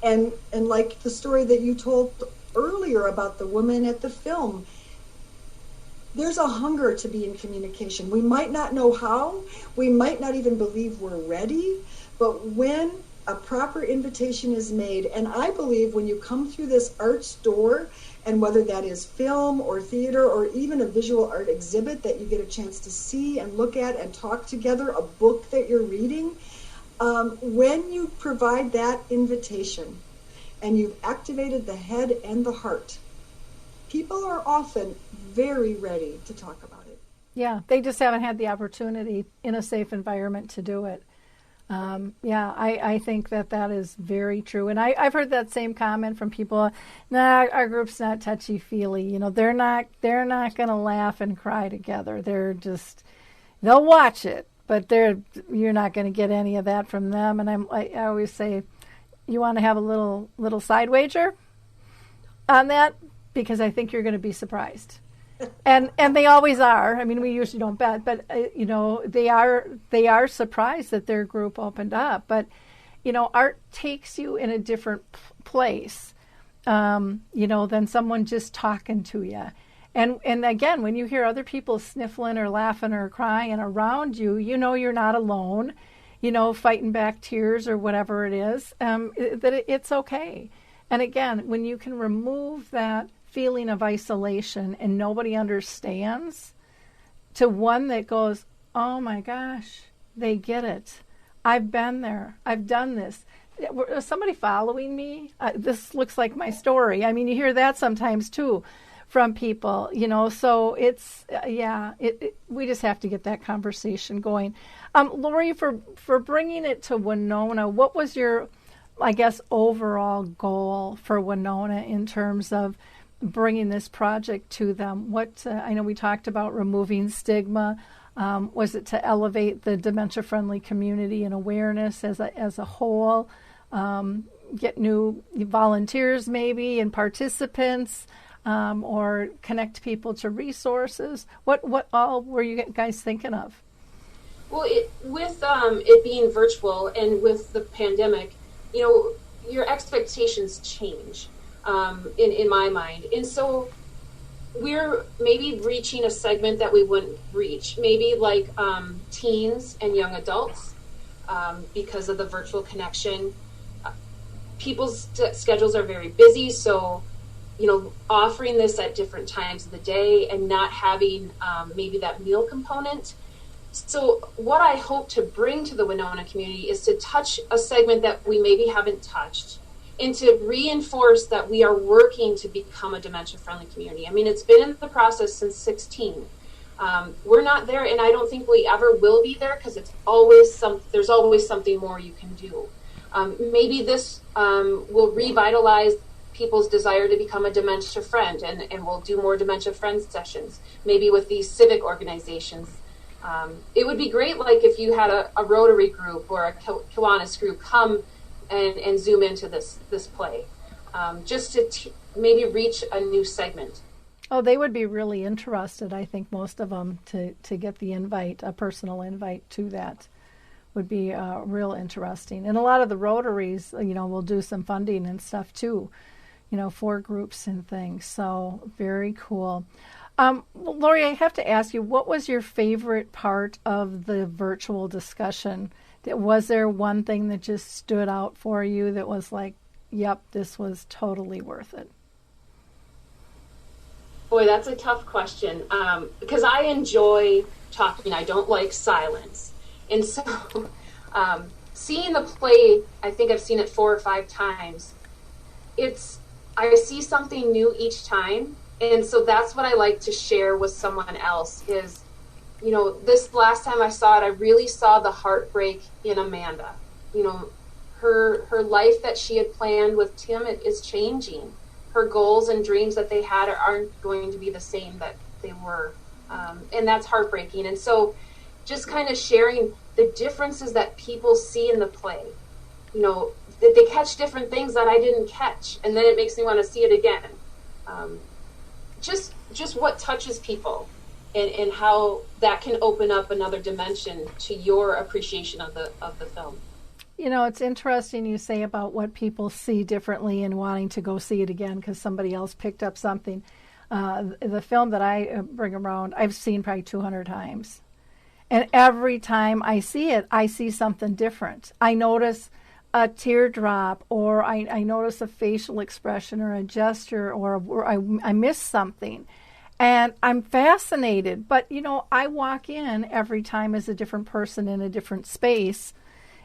And like the story that you told earlier about the woman at the film, there's a hunger to be in communication. We might not know how, we might not even believe we're ready, but when a proper invitation is made, and I believe when you come through this arts door, and whether that is film or theater or even a visual art exhibit that you get a chance to see and look at and talk together, a book that you're reading, when you provide that invitation and you've activated the head and the heart, people are often very ready to talk about it. Yeah, they just haven't had the opportunity in a safe environment to do it. I think that is very true. And I've heard that same comment from people. Nah, our group's not touchy-feely. They're not going to laugh and cry together. They'll watch it, but you're not going to get any of that from them. And I always say, you want to have a little side wager on that, because I think you're going to be surprised. And they always are. I mean, we usually don't bet, but they are surprised that their group opened up. But art takes you in a different place, than someone just talking to you. And again, when you hear other people sniffling or laughing or crying around you, you're not alone. Fighting back tears or whatever it is. That it's okay. And again, when you can remove that feeling of isolation and nobody understands, to one that goes, oh my gosh, they get it. I've been there. I've done this. Is somebody following me? This looks like my story. I mean, you hear that sometimes too from people, so it's, we just have to get that conversation going. Lori, for bringing it to Winona, what was your, I guess, overall goal for Winona in terms of bringing this project to them? I know we talked about removing stigma. Was it to elevate the dementia-friendly community and awareness as a whole? Get new volunteers maybe and participants, or connect people to resources? What all were you guys thinking of? Well, with it being virtual and with the pandemic, your expectations change in my mind. And so we're maybe reaching a segment that we wouldn't reach, maybe like teens and young adults because of the virtual connection. People's schedules are very busy, so offering this at different times of the day and not having maybe that meal component. So what I hope to bring to the Winona community is to touch a segment that we maybe haven't touched and to reinforce that we are working to become a dementia-friendly community. I mean, it's been in the process since 2016. We're not there, and I don't think we ever will be there because there's always something more you can do. Maybe this will revitalize people's desire to become a dementia friend, and we'll do more dementia friend sessions, maybe with these civic organizations. It would be great, like if you had a Rotary group or a Kiwanis group come and zoom into this play, just to maybe reach a new segment. Oh, they would be really interested, I think, most of them, to get the invite, a personal invite to that would be real interesting. And a lot of the Rotaries, will do some funding and stuff too, for groups and things. So very cool. Lori, I have to ask you, what was your favorite part of the virtual discussion? Was there one thing that just stood out for you that was like, yep, this was totally worth it? Boy, that's a tough question because I enjoy talking. I don't like silence. And so seeing the play, I think I've seen it 4 or 5 times. I see something new each time. And so that's what I like to share with someone else is, this last time I saw it, I really saw the heartbreak in Amanda. Her life that she had planned with Tim is changing. Her goals and dreams that they had aren't going to be the same that they were. And that's heartbreaking. And so just kind of sharing the differences that people see in the play, that they catch different things that I didn't catch. And then it makes me want to see it again. Just what touches people and how that can open up another dimension to your appreciation of the film. It's interesting you say about what people see differently and wanting to go see it again because somebody else picked up something. The film that I bring around, I've seen probably 200 times. And every time I see it, I see something different. I notice a teardrop, or I notice a facial expression or a gesture, or I miss something. And I'm fascinated. But, I walk in every time as a different person in a different space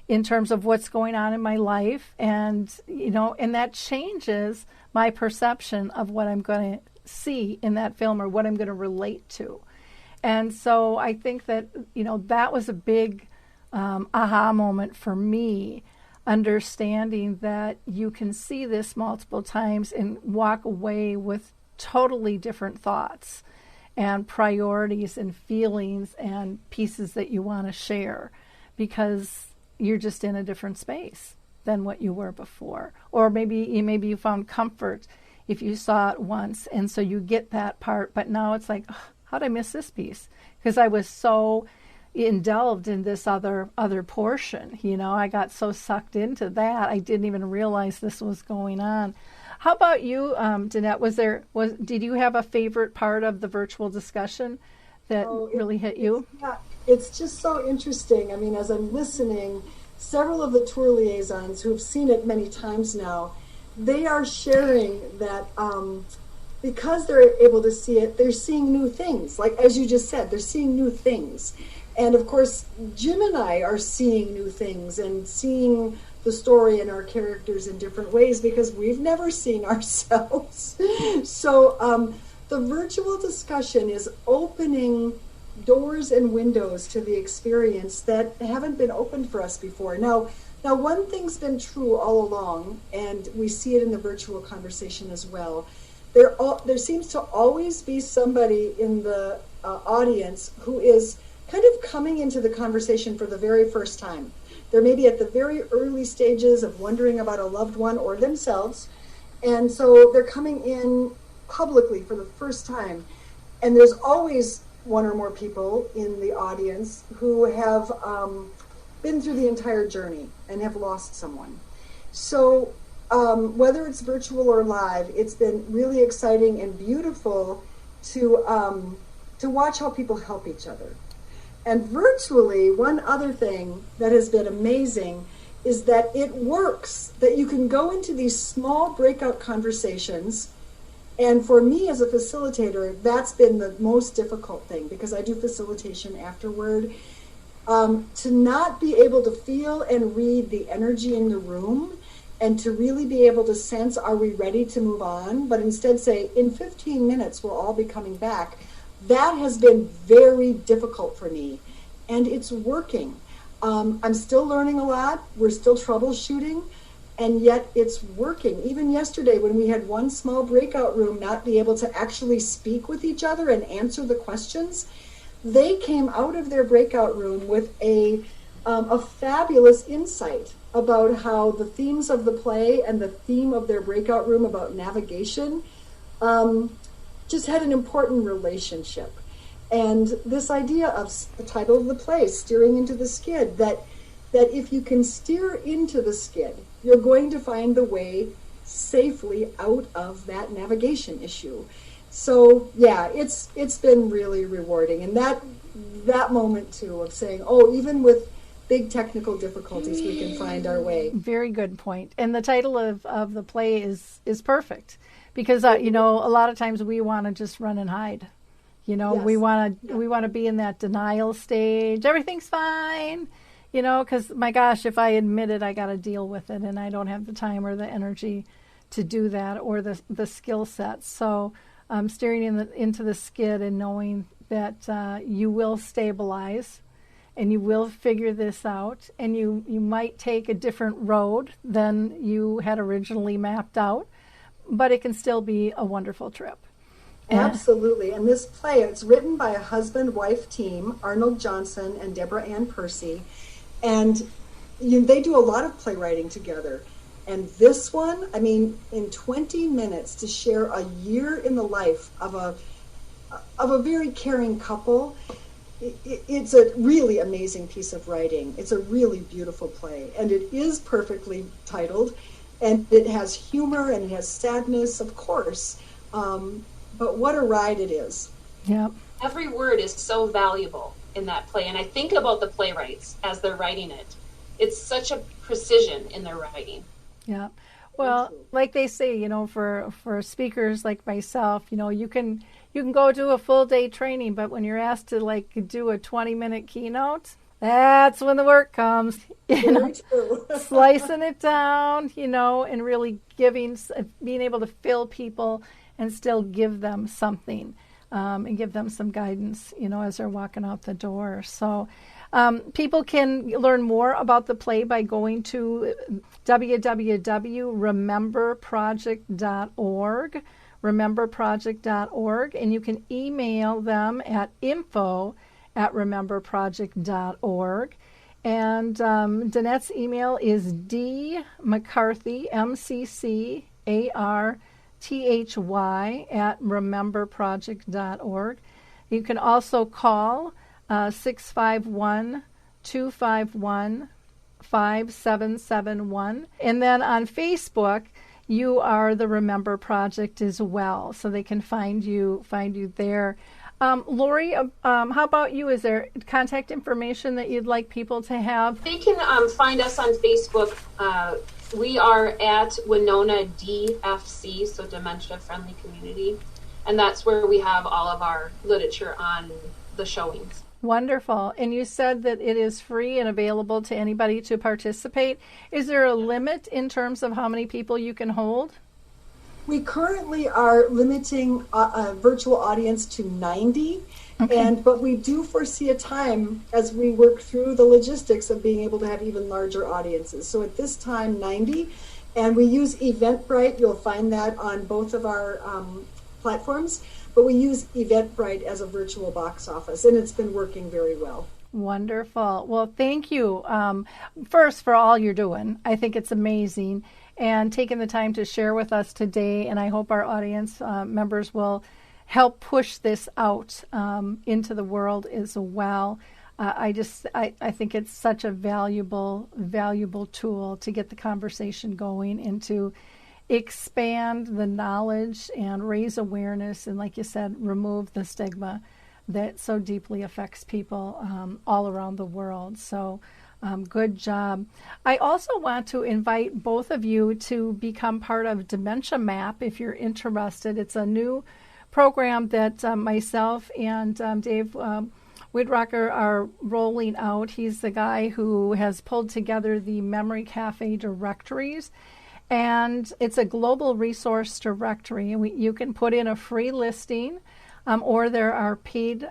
in terms of what's going on in my life. And, and that changes my perception of what I'm going to see in that film or what I'm going to relate to. And so I think that, that was a big aha moment for me, understanding that you can see this multiple times and walk away with totally different thoughts and priorities and feelings and pieces that you want to share because you're just in a different space than what you were before. Or maybe you found comfort if you saw it once, and so you get that part, but now it's like, oh, how'd I miss this piece? Because I was so indulged in this other portion. I got so sucked into that I didn't even realize this was going on. How about you, Danette? Did you have a favorite part of the virtual discussion that really hit you? Yeah, it's just so interesting. I mean, as I'm listening, several of the tour liaisons who've seen it many times now, they are sharing that because they're able to see it, they're seeing new things. Like, as you just said, they're seeing new things. And of course, Jim and I are seeing new things and seeing the story and our characters in different ways because we've never seen ourselves. So the virtual discussion is opening doors and windows to the experience that haven't been opened for us before. Now one thing's been true all along, and we see it in the virtual conversation as well. There seems to always be somebody in the audience who is kind of coming into the conversation for the very first time. They're maybe at the very early stages of wondering about a loved one or themselves, and so they're coming in publicly for the first time. And there's always one or more people in the audience who have been through the entire journey and have lost someone. So whether it's virtual or live, it's been really exciting and beautiful to watch how people help each other. And virtually, one other thing that has been amazing is that it works, that you can go into these small breakout conversations. And for me as a facilitator, that's been the most difficult thing, because I do facilitation afterward. To not be able to feel and read the energy in the room, and to really be able to sense, are we ready to move on? But instead say, in 15 minutes, we'll all be coming back. That has been very difficult for me, and it's working. I'm still learning a lot. We're still troubleshooting, and yet it's working. Even yesterday, when we had one small breakout room not be able to actually speak with each other and answer the questions, they came out of their breakout room with a fabulous insight about how the themes of the play and the theme of their breakout room about navigation just had an important relationship. And this idea of the title of the play, Steering into the Skid, that if you can steer into the skid, you're going to find the way safely out of that navigation issue. So yeah, it's been really rewarding. And that moment too of saying, oh, even with big technical difficulties, we can find our way. Very good point. And the title of the play is perfect, because a lot of times we want to just run and hide. Yes. We want to be in that denial stage. Everything's fine, because my gosh, if I admit it, I got to deal with it, and I don't have the time or the energy to do that, or the skill set. So steering into the skid and knowing that you will stabilize and you will figure this out, and you might take a different road than you had originally mapped out, but it can still be a wonderful trip. Absolutely. And this play, it's written by a husband-wife team, Arnold Johnson and Deborah Ann Percy, and they do a lot of playwriting together. And this one, in 20 minutes to share a year in the life of a very caring couple, it's a really amazing piece of writing. It's a really beautiful play, and it is perfectly titled, and it has humor and it has sadness, of course. But what a ride it is. Yeah. Every word is so valuable in that play. And I think about the playwrights as they're writing it. It's such a precision in their writing. Yeah. Well, like they say, for speakers like myself, you can go do a full day training, but when you're asked to do a 20-minute keynote, that's when the work comes. Slicing it down, and really being able to fill people and still give them something, and give them some guidance, as they're walking out the door. So people can learn more about the play by going to www.rememberproject.org, rememberproject.org, and you can email them at info@rememberproject.org. And Danette's email is dmccarthy, MCCARTHY@rememberproject.org. You can also call 651-251-5771. And then on Facebook, you are the Remember Project as well, so they can find you there. Lori, how about you? Is there contact information that you'd like people to have? They can find us on Facebook. We are at Winona DFC, so Dementia Friendly Community, and that's where we have all of our literature on the showings. Wonderful. And you said that it is free and available to anybody to participate. Is there a limit in terms of how many people you can hold? We currently are limiting a virtual audience to 90, okay. But we do foresee a time as we work through the logistics of being able to have even larger audiences. So at this time, 90, and we use Eventbrite. You'll find that on both of our platforms, but we use Eventbrite as a virtual box office, and it's been working very well. Wonderful. Well, thank you first for all you're doing. I think it's amazing, and taking the time to share with us today, and I hope our audience members will help push this out into the world as well. I think it's such a valuable tool to get the conversation going and to expand the knowledge and raise awareness and, like you said, remove the stigma that so deeply affects people all around the world. So good job. I also want to invite both of you to become part of Dementia Map if you're interested. It's a new program that myself and Dave Widrocker are rolling out. He's the guy who has pulled together the Memory Cafe directories. And it's a global resource directory. You can put in a free listing, or there are paid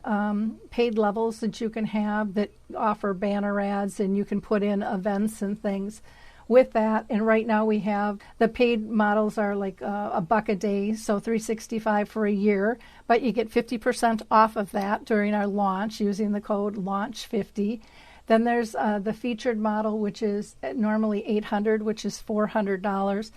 levels that you can have that offer banner ads, and you can put in events and things with that. And right now we have the paid models are like $1 a day, so $365 for a year. But you get 50% off of that during our launch using the code LAUNCH50. Then there's the featured model, which is normally $800, which is $400.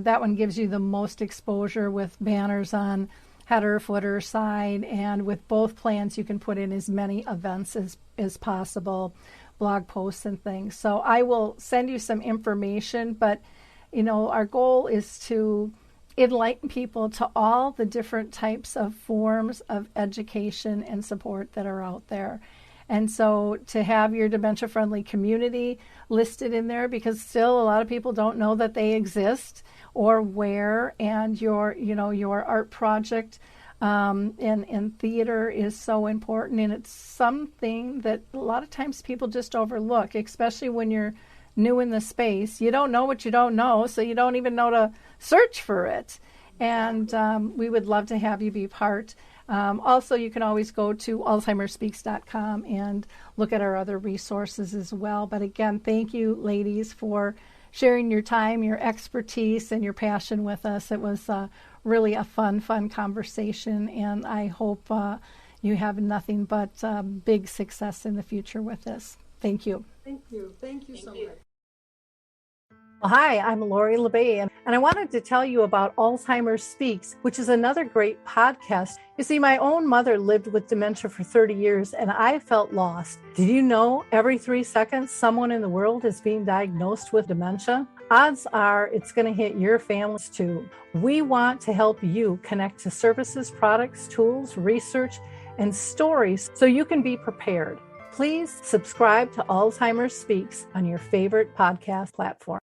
That one gives you the most exposure with banners on header, footer, side, and with both plans, you can put in as many events as possible, blog posts and things. So I will send you some information, but our goal is to enlighten people to all the different types of forms of education and support that are out there. And so to have your dementia-friendly community listed in there, because still a lot of people don't know that they exist or where, and your art project in theater is so important, and it's something that a lot of times people just overlook, especially when you're new in the space. You don't know what you don't know, so you don't even know to search for it. And we would love to have you be part. Also, you can always go to alzheimerspeaks.com and look at our other resources as well. But again, thank you, ladies, for sharing your time, your expertise, and your passion with us. It was really a fun conversation, and I hope you have nothing but big success in the future with this. Thank you. Thank you. Thank you so much. Well, hi, I'm Lori LeBay, and I wanted to tell you about Alzheimer Speaks, which is another great podcast. You see, my own mother lived with dementia for 30 years, and I felt lost. Did you know every 3 seconds someone in the world is being diagnosed with dementia? Odds are it's going to hit your families too. We want to help you connect to services, products, tools, research, and stories so you can be prepared. Please subscribe to Alzheimer Speaks on your favorite podcast platform.